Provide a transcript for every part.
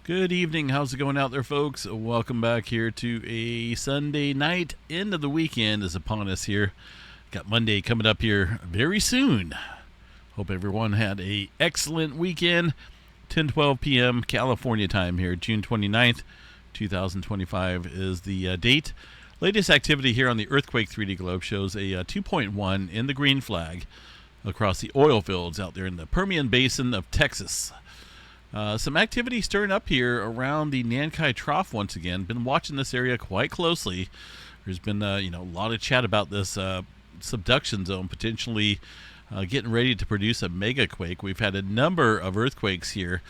Good evening. How's it going out there, folks? Welcome back here to a Sunday night. End of the weekend is upon us here. Got Monday coming up here very soon. Hope everyone had a excellent weekend. 10:12 p.m. California time here, June 29th, 2025 is the date. Latest activity here on the Earthquake 3D Globe shows a 2.1 in the green flag across the oil fields out there in the Permian Basin of Texas. Some activity stirring up here around the Nankai Trough once again. Been watching this area quite closely. There's been a lot of chat about this subduction zone potentially getting ready to produce a mega quake. We've had a number of earthquakes here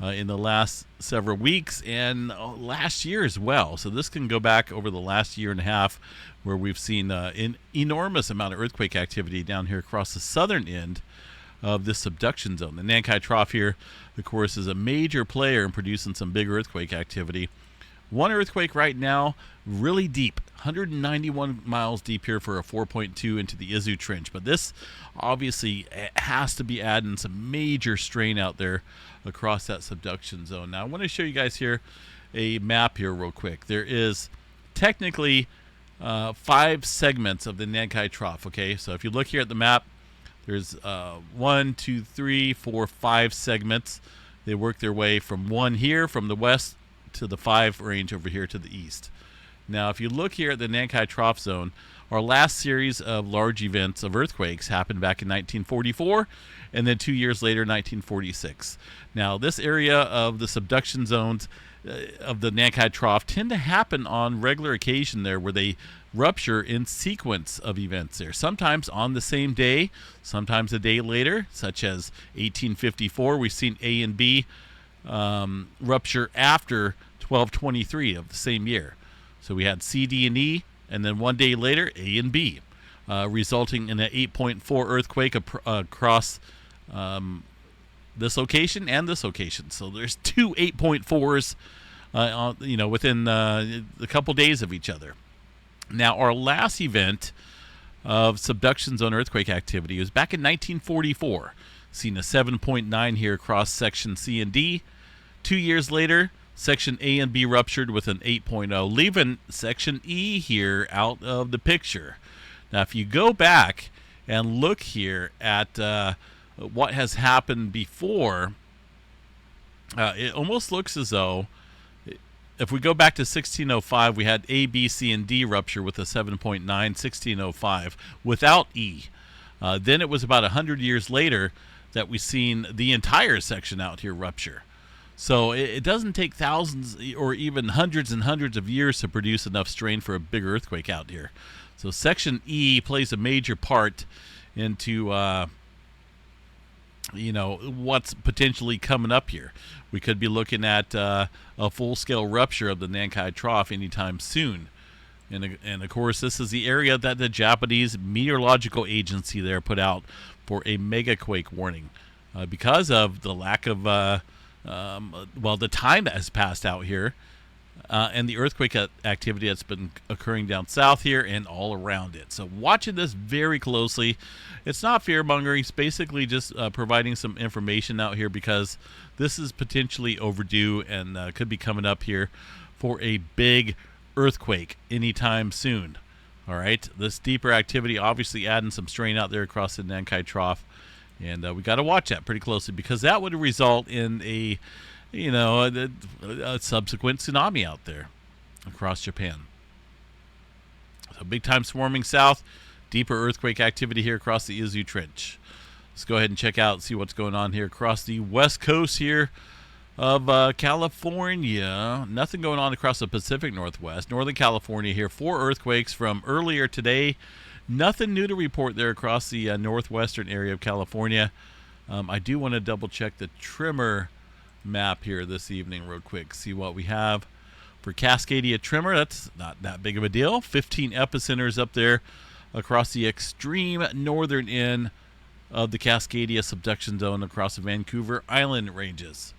in the last several weeks and last year as well. So this can go back over the last year and a half where we've seen an enormous amount of earthquake activity down here across the southern end of this subduction zone. The Nankai Trough here, of course, is a major player in producing some big earthquake activity. One earthquake right now, really deep, 191 miles deep here for a 4.2 into the Izu Trench. But this obviously has to be adding some major strain out there across that subduction zone. Now, I want to show you guys here a map here real quick. There is technically 5 segments of the Nankai Trough, okay? So if you look here at the map, there's 1, 2, 3, 4, 5 segments. They work their way from 1 here from the west to the 5 range over here to the east. Now, if you look here at the Nankai Trough zone, our last series of large events of earthquakes happened back in 1944, and then 2 years later, 1946. Now, this area of the subduction zones of the Nankai Trough tend to happen on regular occasion there where they rupture in sequence of events there. Sometimes on the same day, sometimes a day later, such as 1854. We've seen A and B rupture after 1223 of the same year. So we had C, D, and E, and then 1 day later, A and B, resulting in an 8.4 earthquake across this location and this location. So there's 2 8.4s, within a couple days of each other. Now, our last event of subduction zone earthquake activity was back in 1944. Seen a 7.9 here across section C and D. 2 years later, section A and B ruptured with an 8.0, leaving section E here out of the picture. Now, if you go back and look here at what has happened before, it almost looks as though if we go back to 1605, we had A, B, C, and D rupture with a 7.9, 1605, without E. Then it was about 100 years later that we've seen the entire section out here rupture. So it doesn't take thousands or even hundreds and hundreds of years to produce enough strain for a big earthquake out here. So section E plays a major part into what's potentially coming up here. We could be looking at a full-scale rupture of the Nankai Trough anytime soon. And of course, this is the area that the Japanese Meteorological Agency there put out for a megaquake warning because of the lack of, the time that has passed out here and the earthquake activity that's been occurring down south here and all around it. So watching this very closely. It's not fear-mongering. It's basically just providing some information out here because this is potentially overdue and could be coming up here for a big earthquake anytime soon. All right, this deeper activity obviously adding some strain out there across the Nankai Trough, and we got to watch that pretty closely because that would result in a subsequent tsunami out there across Japan. So big time swarming south, deeper earthquake activity here across the Izu Trench. Let's go ahead and check out, see what's going on here across the west coast here of California. Nothing going on across the Pacific Northwest. Northern California here, 4 earthquakes from earlier today. Nothing new to report there across the northwestern area of California. I do want to double check the tremor map here this evening real quick, see what we have for Cascadia tremor. That's not that big of a deal. 15 epicenters up there across the extreme northern end of the Cascadia subduction zone across the Vancouver Island ranges.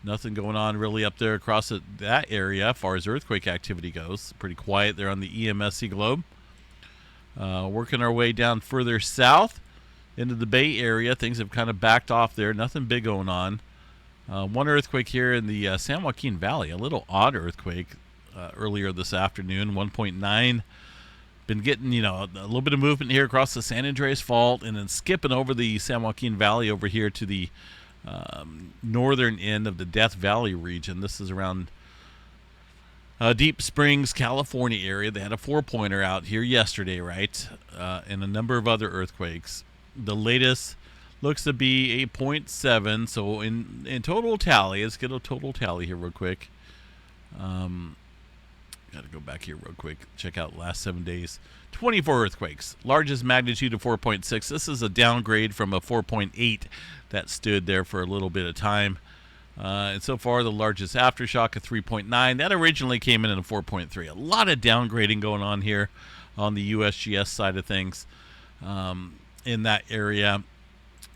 Nothing going on really up there across that area as far as earthquake activity goes. Pretty quiet there on the EMSC globe. Working our way down further south into the Bay Area. Things have kind of backed off there. Nothing big going on. One earthquake here in the San Joaquin Valley, a little odd earthquake earlier this afternoon, 1.9. Been getting, a little bit of movement here across the San Andreas Fault and then skipping over the San Joaquin Valley over here to the northern end of the Death Valley region. This is around Deep Springs, California area. They had a 4-pointer out here yesterday, right? And a number of other earthquakes. The latest looks to be 8.7. So in total tally, let's get a total tally here real quick. Got to go back here real quick. Check out the last 7 days. 24 earthquakes. Largest magnitude of 4.6. This is a downgrade from a 4.8 that stood there for a little bit of time. And so far, the largest aftershock of 3.9. That originally came in at a 4.3. A lot of downgrading going on here on the USGS side of things in that area.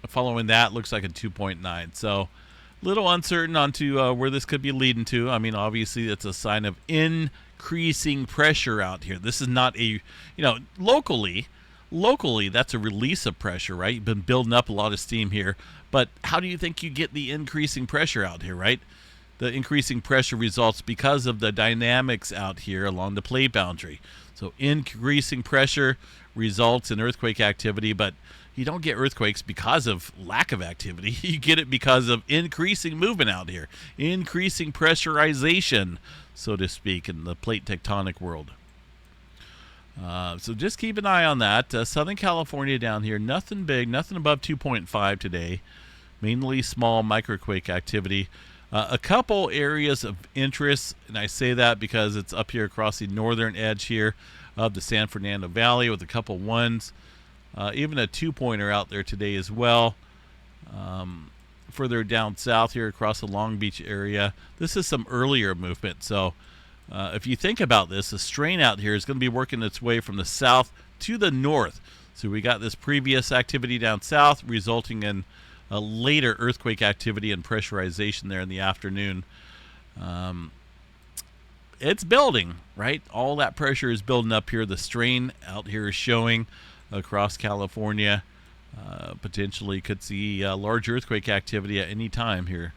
Following that, looks like a 2.9. So a little uncertain onto where this could be leading to. I mean, obviously, it's a sign of increasing pressure out here. This is not a, locally, that's a release of pressure, right? You've been building up a lot of steam here. But how do you think you get the increasing pressure out here, right? The increasing pressure results because of the dynamics out here along the plate boundary. So increasing pressure results in earthquake activity, but you don't get earthquakes because of lack of activity. You get it because of increasing movement out here, increasing pressurization, so to speak, in the plate tectonic world. So just keep an eye on that. Southern California down here, nothing big, nothing above 2.5 today. Mainly small microquake activity. A couple areas of interest, and I say that because it's up here across the northern edge here of the San Fernando Valley with a couple ones. Even a 2-pointer out there today as well. Further down south here across the Long Beach area, this is some earlier movement. So if you think about this, the strain out here is going to be working its way from the south to the north. So we got this previous activity down south resulting in a later earthquake activity and pressurization there in the afternoon. It's building, right? All that pressure is building up here. The strain out here is showing across California. Potentially could see large earthquake activity at any time here.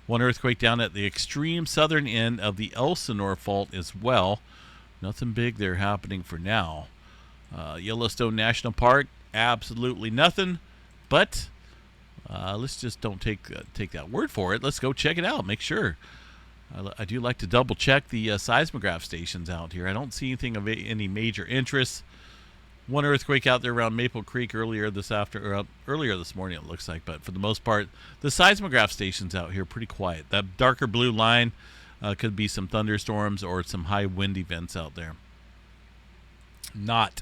One earthquake down at the extreme southern end of the Elsinore Fault as well. Nothing big there happening for now. Yellowstone National Park, absolutely nothing. But let's just don't take that word for it. Let's go check it out. Make sure. I do like to double check the seismograph stations out here. I don't see anything of any major interest. One earthquake out there around Maple Creek earlier this morning, it looks like. But for the most part, the seismograph stations out here pretty quiet. That darker blue line could be some thunderstorms or some high wind events out there. Not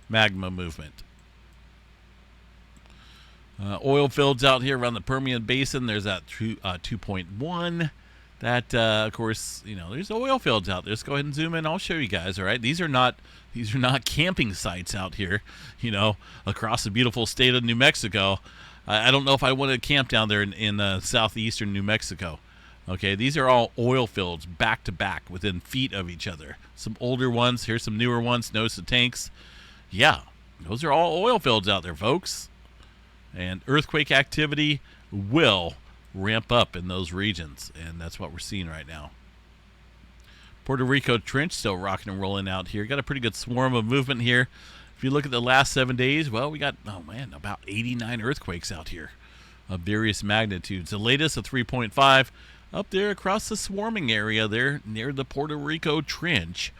magma movement. Oil fields out here around the Permian Basin. There's that 2.1. That, of course, there's oil fields out there. Let's go ahead and zoom in. I'll show you guys, all right? These are not camping sites out here, across the beautiful state of New Mexico. I don't know if I want to camp down there in southeastern New Mexico. Okay, these are all oil fields back to back within feet of each other. Some older ones. Here's some newer ones. Notice the tanks. Yeah, those are all oil fields out there, folks. And earthquake activity will ramp up in those regions, and that's what we're seeing right now. Puerto Rico Trench still rocking and rolling out here. Got a pretty good swarm of movement here. If you look at the last 7 days, well, we got, about 89 earthquakes out here of various magnitudes. The latest, a 3.5, up there across the swarming area there near the Puerto Rico Trench.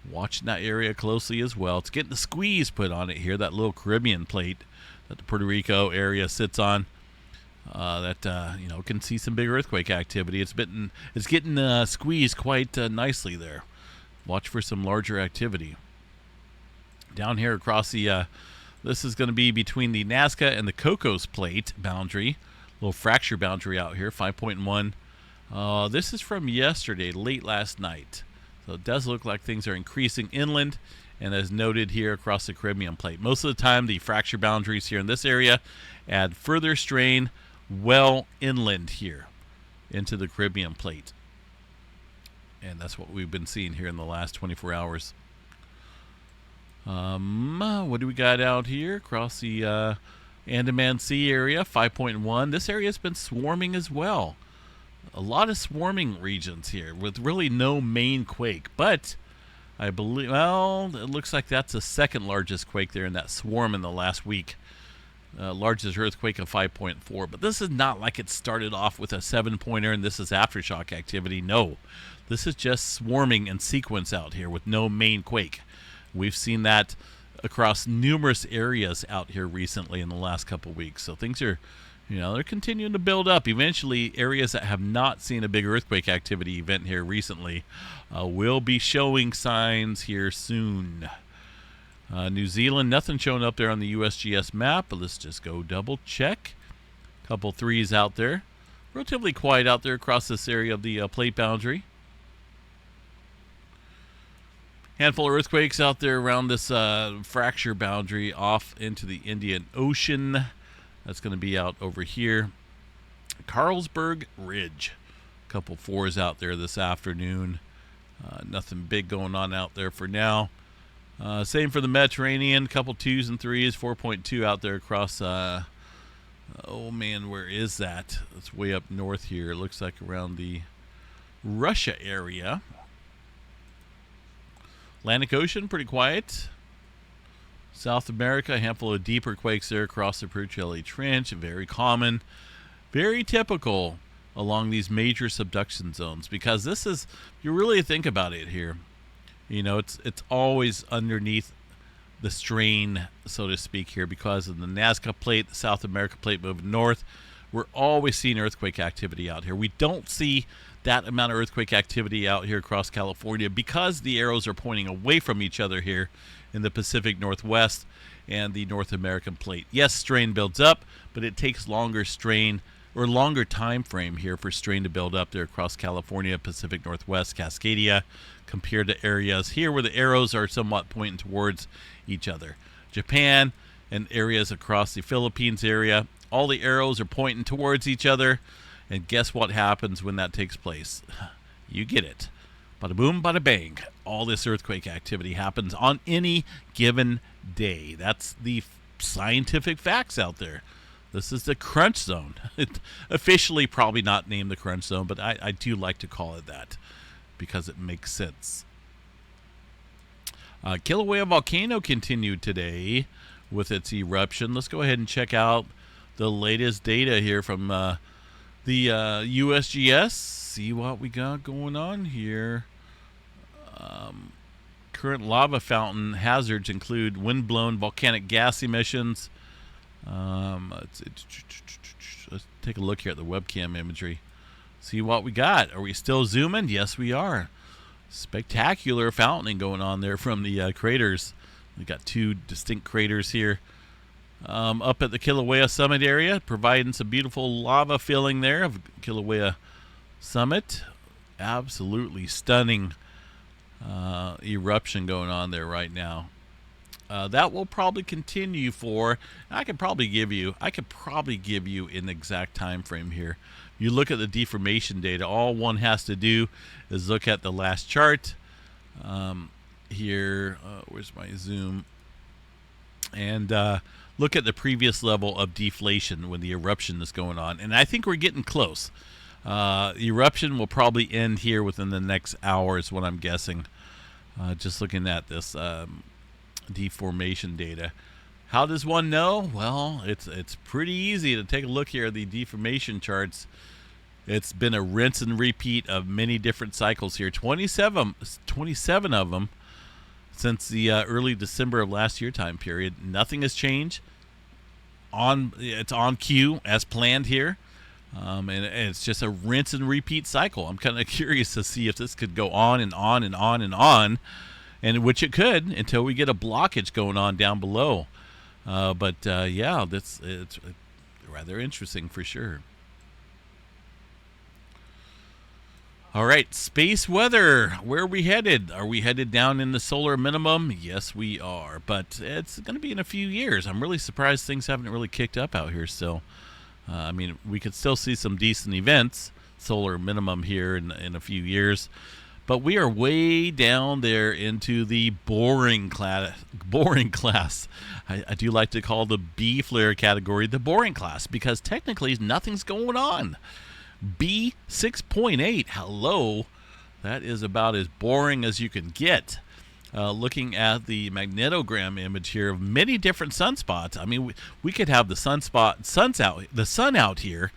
Watching that area closely as well. It's getting the squeeze put on it here, that little Caribbean plate that the Puerto Rico area sits on. Can see some big earthquake activity. It's getting squeezed quite nicely there. Watch for some larger activity. Down here across the, this is going to be between the Nazca and the Cocos Plate boundary. Little fracture boundary out here, 5.1. This is from yesterday, late last night. So it does look like things are increasing inland, and as noted here across the Caribbean Plate. Most of the time, the fracture boundaries here in this area add further strain well inland here into the Caribbean Plate. And that's what we've been seeing here in the last 24 hours. What do we got out here across the Andaman Sea area? 5.1. This area has been swarming as well. a lot of swarming regions here with really no main quake. But I believe, well, it looks like that's the second largest quake there in that swarm in the last week. Largest earthquake of 5.4. But this is not like it started off with a 7-pointer and this is aftershock activity. No, this is just swarming in sequence out here with no main quake. We've seen that across numerous areas out here recently in the last couple of weeks. So things are, they're continuing to build up. Eventually, areas that have not seen a big earthquake activity event here recently will be showing signs here soon. New Zealand, nothing showing up there on the USGS map, but let's just go double check. Couple threes out there. Relatively quiet out there across this area of the plate boundary. Handful of earthquakes out there around this fracture boundary off into the Indian Ocean. That's going to be out over here. Carlsberg Ridge. Couple fours out there this afternoon. Nothing big going on out there for now. Same for the Mediterranean. Couple twos and threes. 4.2 out there across. Oh man, where is that? It's way up north here. It looks like around the Russia area. Atlantic Ocean, pretty quiet. South America, a handful of deeper quakes there across the Peruccelli Trench. Very common, very typical along these major subduction zones, because this is, you really think about it here, it's always underneath the strain, so to speak, here because of the Nazca Plate, the South America Plate moving north. We're always seeing earthquake activity out here. We don't see that amount of earthquake activity out here across California because the arrows are pointing away from each other here in the Pacific Northwest and the North American Plate. Yes, strain builds up, but it takes longer time frame here for strain to build up there across California, Pacific Northwest, Cascadia, compared to areas here where the arrows are somewhat pointing towards each other. Japan and areas across the Philippines area, all the arrows are pointing towards each other. And guess what happens when that takes place? You get it. Bada boom, bada bang. All this earthquake activity happens on any given day. That's the scientific facts out there. This is the crunch zone. It officially probably not named the crunch zone, but I do like to call it that because it makes sense. Kilauea volcano continued today with its eruption. Let's go ahead and check out the latest data here from the USGS. See what we got going on here. Current lava fountain hazards include wind-blown volcanic gas emissions. Let's take a look here at the webcam imagery. See what we got. Are we still zooming? Yes, we are. Spectacular fountaining going on there from the craters. We got two distinct craters here. Up at the Kilauea summit area, providing some beautiful lava filling there of Kilauea summit. Absolutely stunning eruption going on there right now. That will probably continue for, I could probably give you an exact time frame here. You look at the deformation data, all one has to do is look at the last chart here. Where's my zoom? And look at the previous level of deflation when the eruption is going on. And I think we're getting close. The eruption will probably end here within the next hour is what I'm guessing. Just looking at this deformation data. How does one know? Well, it's pretty easy to take a look here at the deformation charts. It's been a rinse and repeat of many different cycles here. 27 of them since the early December of last year time period. Nothing has changed. It's on cue as planned here. And it's just a rinse and repeat cycle. I'm kind of curious to see if this could go on and on and on and on, and which it could until we get a blockage going on down below. Yeah, it's rather interesting for sure. All right, space weather. Where are we headed? Are we headed down in the solar minimum? Yes, we are. But it's going to be in a few years. I'm really surprised things haven't really kicked up out here still. We could still see some decent events, solar minimum here in a few years. But we are way down there into the boring class. I do like to call the B flare category the boring class because technically nothing's going on. B6.8. Hello. That is about as boring as you can get. Looking at the magnetogram image here of many different sunspots. I mean, we could have the sun out here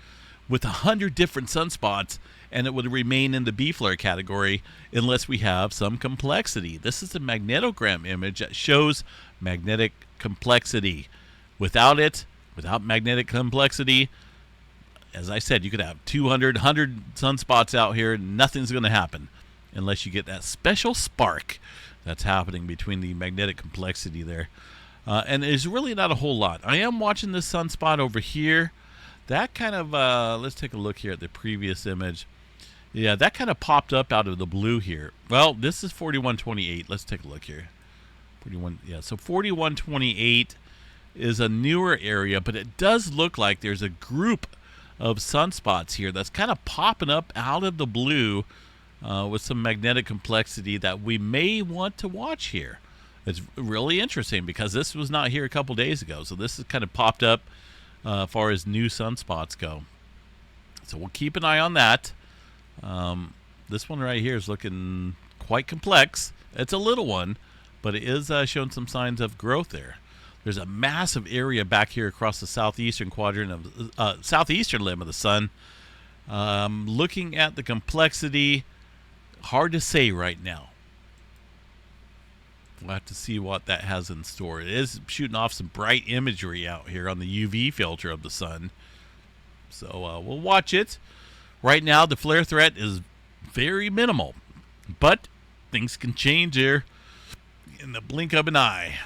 with 100 different sunspots, and it would remain in the B flare category unless we have some complexity. This is a magnetogram image that shows magnetic complexity. Without magnetic complexity, as I said, you could have 200, 100 sunspots out here. Nothing's going to happen unless you get that special spark that's happening between the magnetic complexity there. And there's really not a whole lot. I am watching this sunspot over here. That kind of, let's take a look here at the previous image. Yeah, that kind of popped up out of the blue here. Well, this is 4128. Let's take a look here. 41, yeah, so 4128 is a newer area, but it does look like there's a group of sunspots here that's kind of popping up out of the blue with some magnetic complexity that we may want to watch here. It's really interesting because this was not here a couple days ago, so this has kind of popped up as far as new sunspots go. So we'll keep an eye on that. This one right here is looking quite complex. It's a little one, but it is showing some signs of growth there. There's a massive area back here across the southeastern quadrant of southeastern limb of the sun. Looking at the complexity, hard to say right now. We'll have to see what that has in store. It is shooting off some bright imagery out here on the UV filter of the sun. So we'll watch it. Right now, the flare threat is very minimal, but things can change here in the blink of an eye.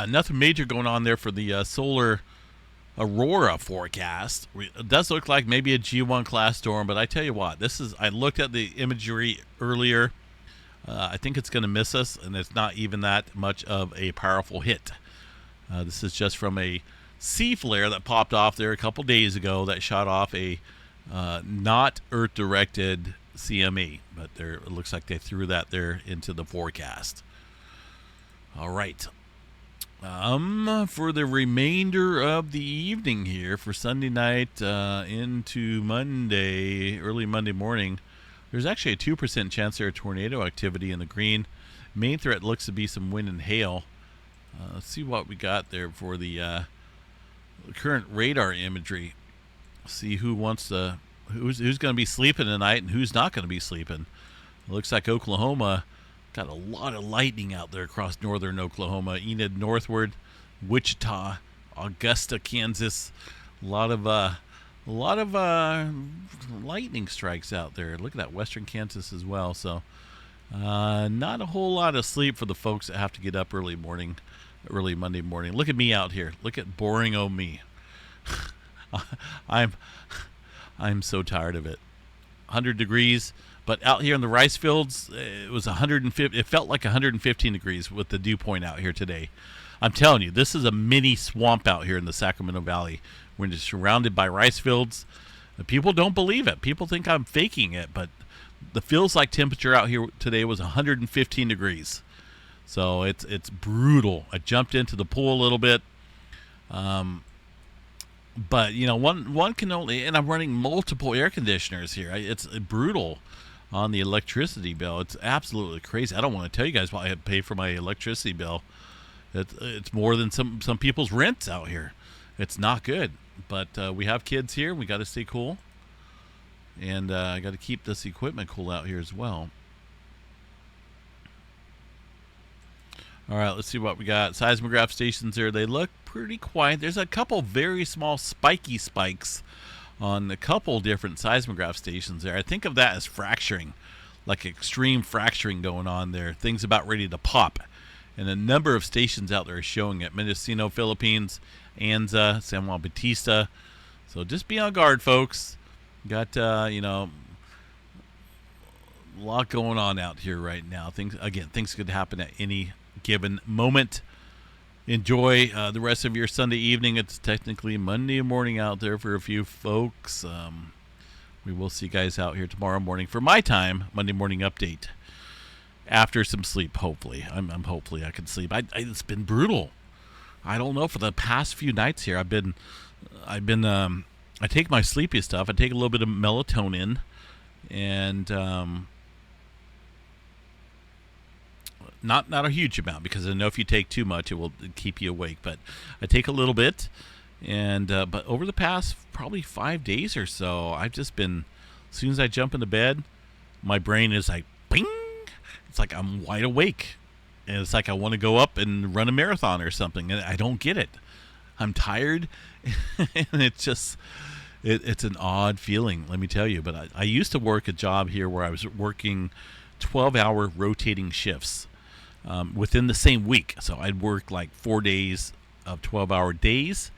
Nothing major going on there for the solar aurora forecast. It does look like maybe a G1 class storm, but I tell you what, I looked at the imagery earlier. I think it's going to miss us, and it's not even that much of a powerful hit. This is just from a C flare that popped off there a couple days ago that shot off a not Earth-directed CME, but it looks like they threw that there into the forecast. All right. For the remainder of the evening here, for Sunday night into Monday, early Monday morning, there's actually a 2% chance there of tornado activity in the green. Main threat looks to be some wind and hail. Let's see what we got there for the current radar imagery. See who's going to be sleeping tonight and who's not going to be sleeping. It looks like Oklahoma got a lot of lightning out there across northern Oklahoma, Enid northward, Wichita, Augusta, Kansas. A lot of lightning strikes out there. Look at that, western Kansas as well. So not a whole lot of sleep for the folks that have to get up early Monday morning. Look at me out here. Look at boring old me. I'm so tired of it. 100 degrees. But out here in the rice fields, it was 150. It felt like 115 degrees with the dew point out here today. I'm telling you, this is a mini swamp out here in the Sacramento Valley. We're just surrounded by rice fields. People don't believe it. People think I'm faking it, but the feels like temperature out here today was 115 degrees. So it's brutal. I jumped into the pool a little bit. But you know, one can only, and I'm running multiple air conditioners here. It's brutal on the electricity bill. It's absolutely crazy. I don't want to tell you guys what I had to pay for my electricity bill. It's more than some people's rents out here. It's not good. But we have kids here. We got to stay cool, and I got to keep this equipment cool out here as well. All right, let's see what we got. Seismograph stations there. They look pretty quiet. There's a couple very small spiky spikes on a couple different seismograph stations there. I think of that as fracturing, like extreme fracturing going on there. Things about ready to pop. And a number of stations out there are showing it. Mendocino, Philippines, Anza, San Juan Bautista. So just be on guard, folks. Got, a lot going on out here right now. Things could happen at any given moment. Enjoy the rest of your Sunday evening. It's technically Monday morning out there for a few folks. We will see you guys out here tomorrow morning for my time, Monday morning update. After some sleep, hopefully. I'm hopefully I can sleep. It's been brutal. I don't know, for the past few nights here, I've been I take my sleepy stuff. I take a little bit of melatonin, and not a huge amount, because I know if you take too much, it will keep you awake. But I take a little bit, and but over the past probably 5 days or so, I've just been, as soon as I jump into bed, my brain is like, bing! It's like I'm wide awake. And it's like I want to go up and run a marathon or something. And I don't get it. I'm tired. And it's just, it's an odd feeling, let me tell you. But I used to work a job here where I was working 12-hour rotating shifts within the same week. So I'd work like 4 days of 12-hour days.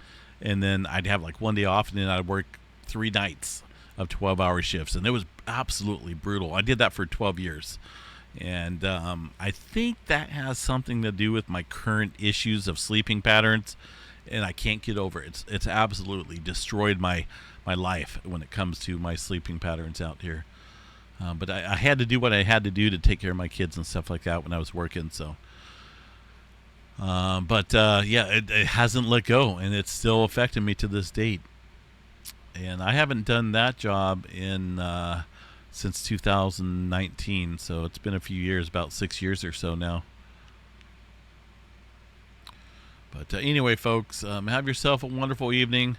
And then I'd have like 1 day off. And then I'd work 3 nights of 12-hour shifts. And it was absolutely brutal. I did that for 12 years. And I think that has something to do with my current issues of sleeping patterns, and I can't get over it. It's absolutely destroyed my life when it comes to my sleeping patterns out here. But I had to do what I had to do to take care of my kids and stuff like that when I was working. So, yeah, it hasn't let go, and it's still affecting me to this date. And I haven't done that job in since 2019, so it's been a few years, about 6 years or so now. But anyway, folks, have yourself a wonderful evening.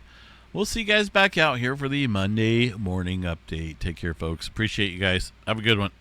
We'll see you guys back out here for the Monday morning update. Take care, folks. Appreciate you guys. Have a good one.